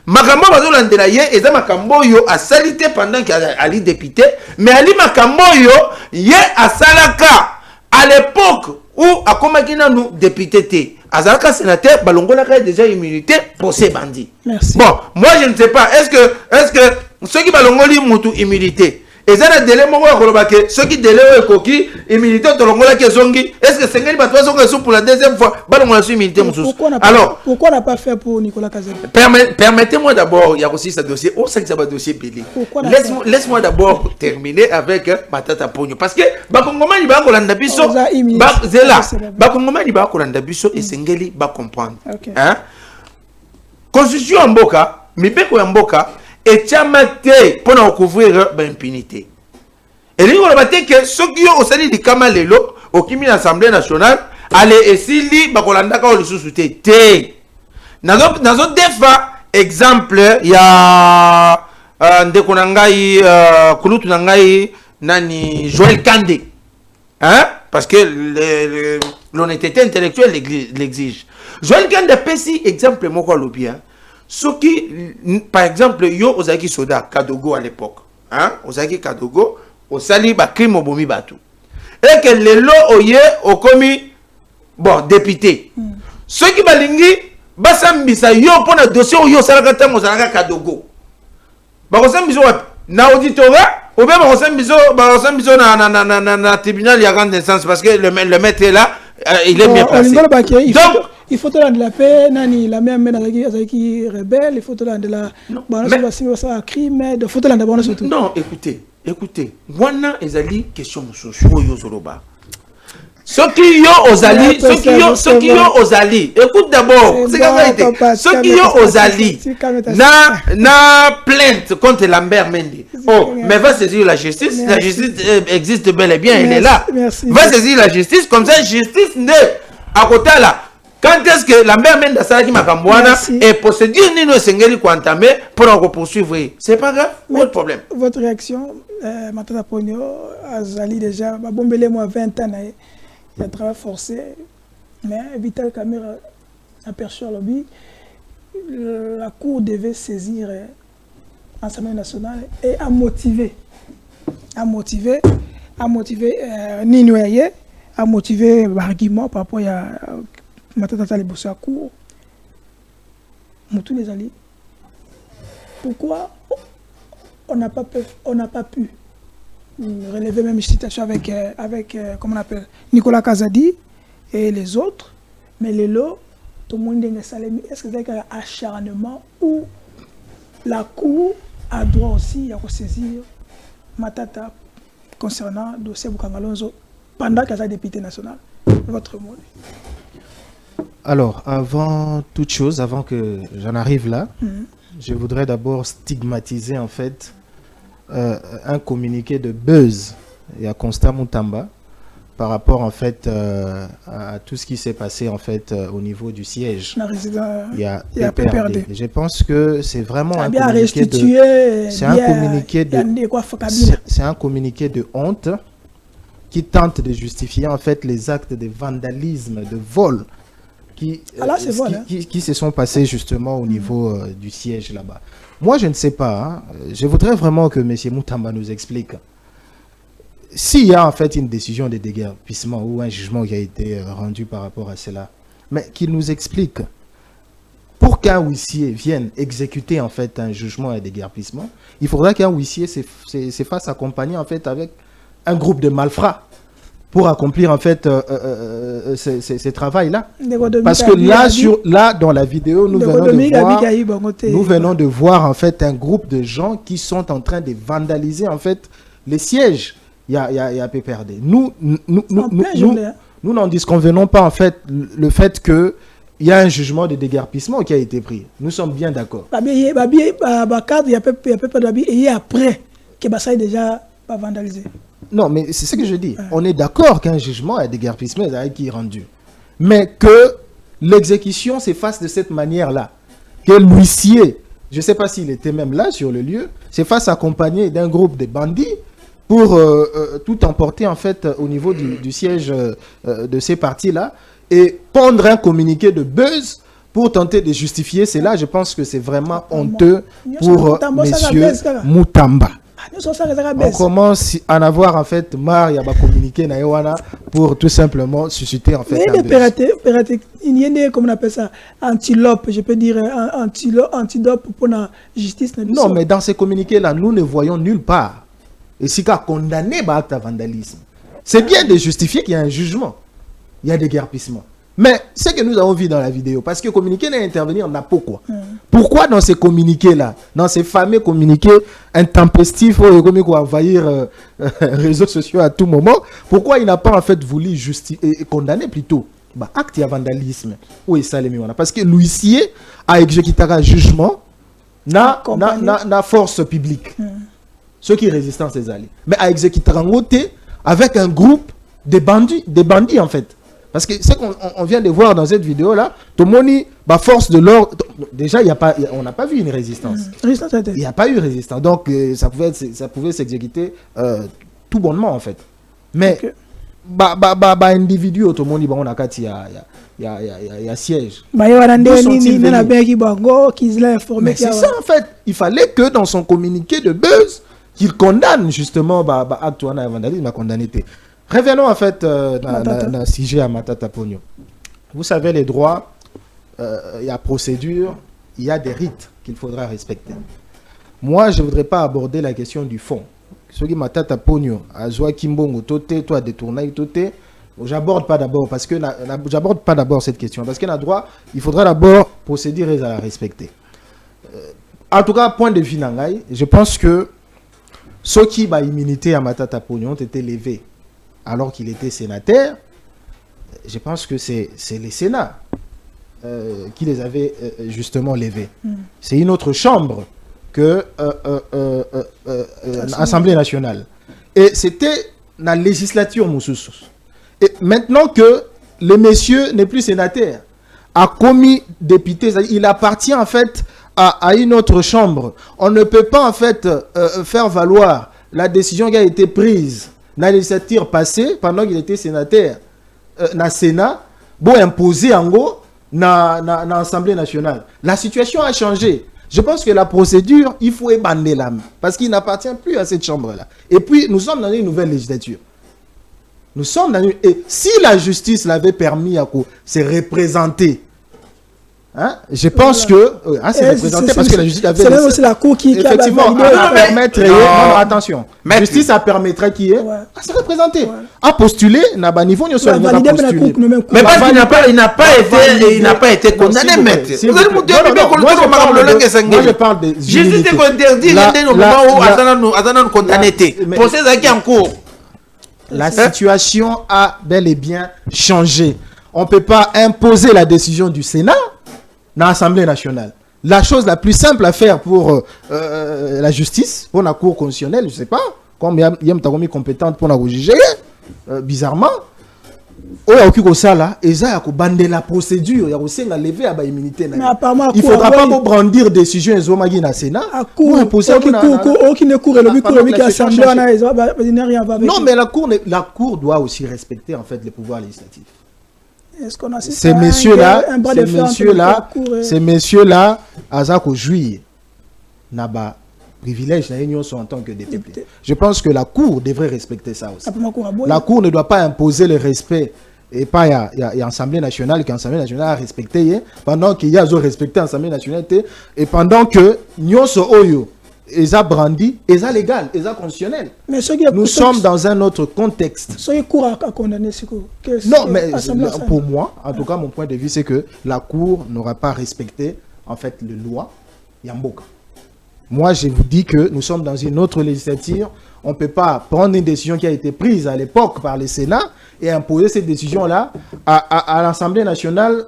Speaker 3: makambo bazolandela ye eza makambo yo a salité pendant qu'il ali député mais ali makambo yo ye asalaka à l'époque où a komaki nanu député T azalaka sénateur balongola ka déjà immunité pour ces bandits.
Speaker 1: Merci.
Speaker 3: Bon moi je ne sais pas est-ce que ceux qui balongoli mutu immunité et ça le délai moko kolobake ceux qui délai ekoki immunité tolongola ki zongi est-ce que sengeli bato bazonga pour la deuxième fois balongola sur immunité mususu.
Speaker 1: Alors pourquoi on n'a pas fait pour Nicolas Kazembe?
Speaker 3: Permettez-moi d'abord il y a aussi ce dossier on sait que ça va dossier belé. Laisse-moi d'abord terminer avec Matata Pogno parce que bakongomani ba kolanda biso zela bakongomani ba kolanda biso et sengeli ba comprendre hein constitution en mboka mibeko ya mboka et tiamate pour nous couvrir l'impunité. Et nous avons dit que ceux qui ont aussi dit Kamalelo, au Kimi l'Assemblée nationale, allez esili bakolanda ka lisusu te nazo defa exemple ya ndeko na ngai kulutu na ngai nani Joël Kandé, hein, parce que l'honnêteté intellectuelle l'exige. Joël Kandé pesi exemple moko lobi, hein. Ce qui, par exemple, yo ozaki soda Kadogo à l'époque, hein, ozaki Kadogo au sali ba crime au bomi batu, et que le lo oye au commis bon député. Ceux qui balingi basambisa yo pona dossier yo salaka tango salaka Kadogo, bakosambisa wapi na auditorat ou bien bakosambisa na tribunal ya grande instance parce que le maître est là, il est bien placé. Donc
Speaker 1: il faut te rendre la paix, nani la même qui rebelle, il faut te rendre la un crime, il faut te rendre surtout.
Speaker 3: Non, écoutez, wana ezali question mususu yo zoloba. Ce qui yo ozali, écoute d'abord, c'est comme ça. Ce qui yo ozali, na plainte contre Lambert Mende. Oh, mais va saisir la justice existe bel et bien, elle est là. Va saisir la justice, comme ça, justice ne à côté là. Quand est-ce que Lambert Mende Salaki Makambouana et procédure Nino Sengeli Kouantame pour poursuivre? C'est pas grave, pas de problème.
Speaker 1: Votre réaction, Matata Pogno, Azali déjà, bombelé moi 20 ans, il a travaillé forcé, mais Vital Kamera a perçu à lobby, la Cour devait saisir l'Assemblée nationale et a motivé Nino Aye, a motivé l'argument par rapport à Matata Libosa Cour. Moutou les alliés. Pourquoi on n'a pas pu relever même une situation avec comment on appelle, Nicolas Kazadi et les autres, mais les lots, tout le monde est-ce que c'est un acharnement ou la Cour a droit aussi à saisir Matata concernant le dossier Bukangalonzo pendant qu'elle est député national? Votre mot.
Speaker 4: Alors, avant toute chose, avant que j'en arrive là, je voudrais d'abord stigmatiser en fait un communiqué de buzz et à Constant Moutamba par rapport en fait à tout ce qui s'est passé en fait au niveau du siège. Il y a PPRD. Je pense que c'est vraiment un communiqué de honte qui tente de justifier en fait les actes de vandalisme, de vol qui se sont passés justement au niveau du siège là-bas. Moi, je ne sais pas. Hein. Je voudrais vraiment que M. Moutamba nous explique. S'il y a en fait une décision de déguerpissement ou un jugement qui a été rendu par rapport à cela, mais qu'il nous explique. Pour qu'un huissier vienne exécuter en fait un jugement et déguerpissement, il faudra qu'un huissier se fasse accompagner en fait avec un groupe de malfrats pour accomplir en fait ces travails-là. Parce que là, dans la vidéo, nous venons de voir en fait un groupe de gens qui sont en train de vandaliser en fait les sièges. Il y a PPRD. Nous n'en disconvenons pas en fait le fait que il y a un jugement de déguerpissement qui a été pris. Nous sommes bien d'accord.
Speaker 1: Il y a PPRD et après que ça est déjà pas vandalisé.
Speaker 4: Non, mais c'est ce que je dis. On est d'accord qu'un jugement et déguerpissement qui est rendu. Mais que l'exécution se fasse de cette manière-là. Que l'huissier, je ne sais pas s'il était même là sur le lieu, se fasse accompagner d'un groupe de bandits pour tout emporter en fait au niveau du siège de ces partis-là et pondre un communiqué de buzz pour tenter de justifier cela. Je pense que c'est vraiment honteux pour M. Moutamba. On commence à en avoir en fait marre, il y a communiqué naïwana pour tout simplement susciter en fait
Speaker 1: il y a comme on appelle ça antilope, je peux dire antidope pour la justice.
Speaker 4: Non, mais dans ces communiqués là, nous ne voyons nulle part et si qu'a condamné l'acte de vandalisme. C'est bien de justifier qu'il y a un jugement, il y a des déguerpissement. Mais ce que nous avons vu dans la vidéo, parce que communiquer n'est intervenir n'a pourquoi. Pourquoi dans ces communiqués-là, dans ces fameux communiqués intempestifs qui envahir réseaux sociaux à tout moment, pourquoi il n'a pas en fait voulu condamner plutôt acte de vandalisme ou parce que l'huissier a exécuté un jugement na force publique. Ceux qui résistent à ces alliés. Mais a exécuté un côté avec un groupe de bandits en fait. Parce que c'est qu'on vient de voir dans cette vidéo-là, Tomoni, force de l'ordre, déjà, on n'a pas vu une résistance. Il n'y a pas eu résistance. Donc, ça pouvait s'exécuter tout bonnement, en fait. Mais, individu, Tomoni, on a il y a siège. C'est ça, en fait. Il fallait que dans son communiqué de buzz, qu'il condamne justement acte de vandalisme à condamner. Revenons en fait dans le sujet à Matata Ponyo. Vous savez, les droits, il y a procédure, il y a des rites qu'il faudra respecter. Moi, je ne voudrais pas aborder la question du fond. Ce qui Matata Ponyo, à Zoa Kimbongo, Toté, toi, détournaï, Toté, j'aborde pas d'abord parce que j'aborde pas d'abord cette question parce qu'il y a droit, il faudra d'abord procédure et à la respecter. En tout cas, point de vue nangai, je pense que ceux qui ont immunité à Matata Ponyo ont été levés alors qu'il était sénateur. Je pense que c'est les Sénats qui les avaient justement levés. C'est une autre chambre que l'Assemblée nationale. Et c'était la législature Moussoussou. Et maintenant que le monsieur n'est plus sénateur, a commis député, il appartient en fait à une autre chambre. On ne peut pas en fait faire valoir la décision qui a été prise dans la législature passée pendant qu'il était sénateur dans le Sénat pour imposer en gros dans l'Assemblée nationale. La situation a changé. Je pense que la procédure, il faut ébander l'âme parce qu'il n'appartient plus à cette chambre-là. Et puis, nous sommes dans une nouvelle législature. Nous sommes dans une... Et si la justice l'avait permis à se représenter, hein, je pense que... c'est représenté parce que la justice avait...
Speaker 1: C'est même aussi la cour qui
Speaker 4: effectivement,
Speaker 1: a
Speaker 4: permettre... Non, attention. La justice a permettra qui est à se représenter. À postuler, n'a pas niveau, il
Speaker 3: n'a pas postulé. Mais parce qu'il n'a pas été condamné, maître.
Speaker 4: Moi, je parle de...
Speaker 3: Justice est interdit au moment où Azana nous condamné. Procès qui en cours.
Speaker 4: La situation a bel et bien changé. On ne peut pas imposer la décision du Sénat dans l'Assemblée nationale. La chose la plus simple à faire pour la justice, pour la Cour constitutionnelle, je ne sais pas, comme il y a une compétente pour la juger, bizarrement, il y a la procédure, il y a aussi la levée à l'immunité. Il ne faudra pas brandir décision et zoomagi dans le Sénat. Non, mais la Cour doit aussi respecter en fait les pouvoirs législatifs. Ces messieurs-là, Azako jouit, n'a pas privilège en tant que député. Je pense que la Cour devrait respecter ça aussi. La Cour ne doit pas imposer le respect. Et pas il y a l'Assemblée nationale que l'Assemblée nationale a respecté pendant qu'il y a respecté l'Assemblée nationale et pendant que Nyonso Oyo ils a brandi, ils a légal, ils a constitutionnel. Nous sommes dans un autre contexte. Non, mais pour moi, en tout cas, mon point de vue, c'est que la Cour n'aura pas respecté en fait les lois Yamboka. Moi, je vous dis que nous sommes dans une autre législature. On ne peut pas prendre une décision qui a été prise à l'époque par le Sénat et imposer cette décision-là à l'Assemblée nationale.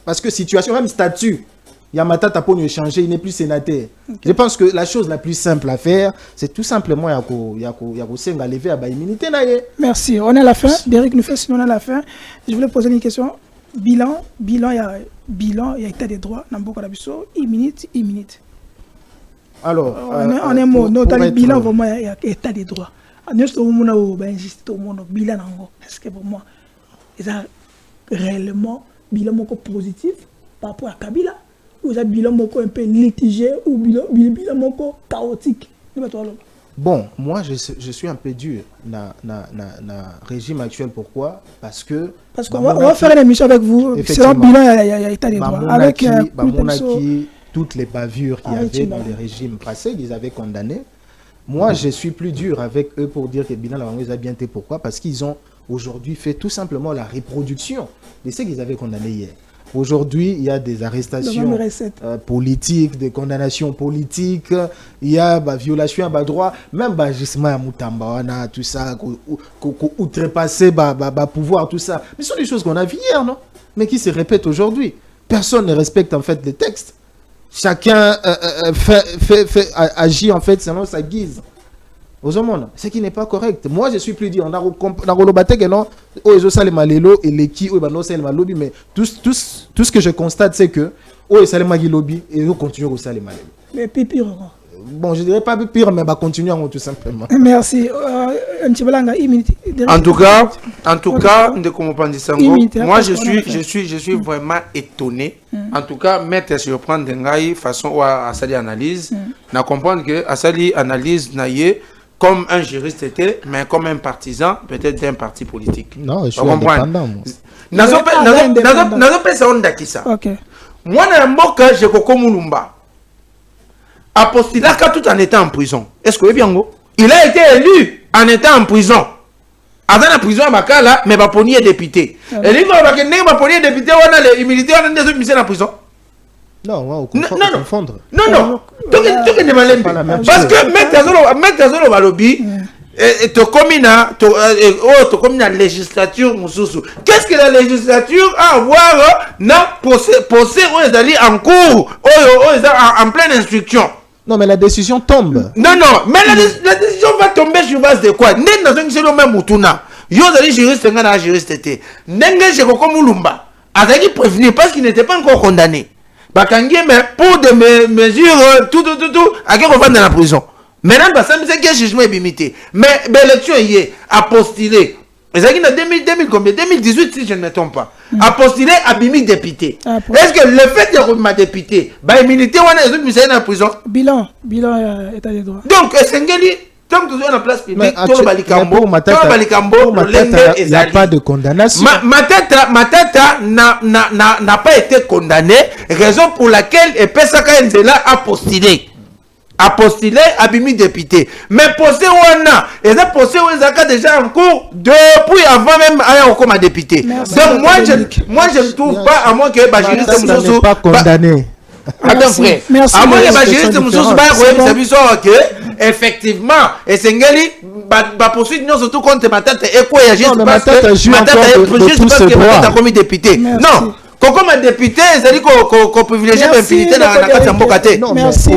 Speaker 4: Parce que situation, même statut, Yamata Tapo nous échanger, il n'est plus sénateur. Okay. Je pense que la chose la plus simple à faire, c'est tout simplement Yako lever à l'immunité.
Speaker 1: Merci. On est à la fin. Derek nous fait sinon on est à la fin. Je voulais poser une question. Bilan, il y a état des droits. Nambo Karabiso, immunité.
Speaker 4: Alors,
Speaker 1: on est mot, dans le bilan, vraiment, il y a état des droits. Est-ce que pour moi, il y a réellement un bilan positif par rapport à Kabila ou il y a un bilan un peu litigé ou bilan chaotique?
Speaker 4: Bon, moi, je suis un peu dur dans le régime actuel. Pourquoi? Parce qu'on
Speaker 1: va faire une émission avec vous. C'est un bilan, il y a état des droits. Avec
Speaker 4: toutes les bavures qu'il y avait dans les régimes passés, ils avaient condamné. Moi, je suis plus dur avec eux pour dire que Bilan Lavango a bien été. Pourquoi? Parce qu'ils ont aujourd'hui fait tout simplement la reproduction de ce qu'ils avaient condamné hier. Aujourd'hui, il y a des arrestations politiques, des condamnations politiques, il y a violation à droit, même gisement à Mutamba, tout ça, outrepasser pouvoir, tout ça. Mais ce sont des choses qu'on a vues hier, non? Mais qui se répètent aujourd'hui. Personne ne respecte en fait les textes. Chacun agit en fait selon sa guise. Ce qui n'est pas correct. Moi, je suis plus dit. On a rebatté que non. Oh, ils ont ça les malelo et les qui. Oh, bah non, c'est le lobby. Mais tout ce que je constate, c'est que oh, ils sont les lobby et nous continuons aussi les malelo.
Speaker 1: Mais pire.
Speaker 4: Bon, je dirais pas pire, mais bah continuons tout simplement.
Speaker 1: Merci.
Speaker 3: En tout cas, moi je suis vraiment étonné. En tout cas, mettre sur prendre une façon à Sali analyse, na comprendre que Sali analyse naïe comme un juriste était, mais comme un partisan, peut-être d'un parti politique.
Speaker 4: Non, je suis indépendant.
Speaker 3: Moi, je suis Mulumba. A postulé tout en étant en prison. Est-ce que bien il a été élu en étant en prison. Avant la prison à Makala, mais va ponier député. Et il va ponier député, on a les militaires, on a des missions en prison.
Speaker 4: Non, confondre.
Speaker 3: Non. Parce que mettre à lobby, et te commune la législature. Qu'est-ce que la législature a à voir dans procès en cours, en pleine instruction?
Speaker 4: Non, mais la décision tombe.
Speaker 3: Non, mais la décision va tomber sur base de quoi? N'est dans un seul même Mutuna. Yo allez juriste, un juriste. N'est-ce que comme Mulumba a été prévenu parce qu'il n'était pas encore condamné. Bakangi, mais pour des mesures, tout, à qui on va dans la prison. Maintenant, ça me dit que le jugement est limité. Mais l'élection a postulé. Et ça, en 2018, si je ne me trompe pas, a postulé à Bimi député. Est-ce que le fait de ma député, les militaires, on a des autres dans la prison?
Speaker 1: Bilan, état des droits.
Speaker 3: Donc, Sengeli, tant que tu es en place publique,
Speaker 4: il n'y a pas de condamnation.
Speaker 3: Matata n'a pas été condamné, raison pour laquelle Epesaka Nzela a postulé. A postulé à Bimi député. Mais posé on a, et ça posé on déjà en cours depuis avant même à comme député.
Speaker 1: Merci.
Speaker 3: Donc moi je ne trouve pas à moins que Bajiriste
Speaker 4: n'est pas condamné.
Speaker 3: Attends frère. À moins que Bajiriste Moussous que effectivement et Sengeli va poursuivre non surtout contre Matata et quoi il juste parce que Matata est Matata comme député. Non. Comme député, c'est-à-dire qu'on privilégie l'infinité dans la carte de Mbokate.
Speaker 1: Merci.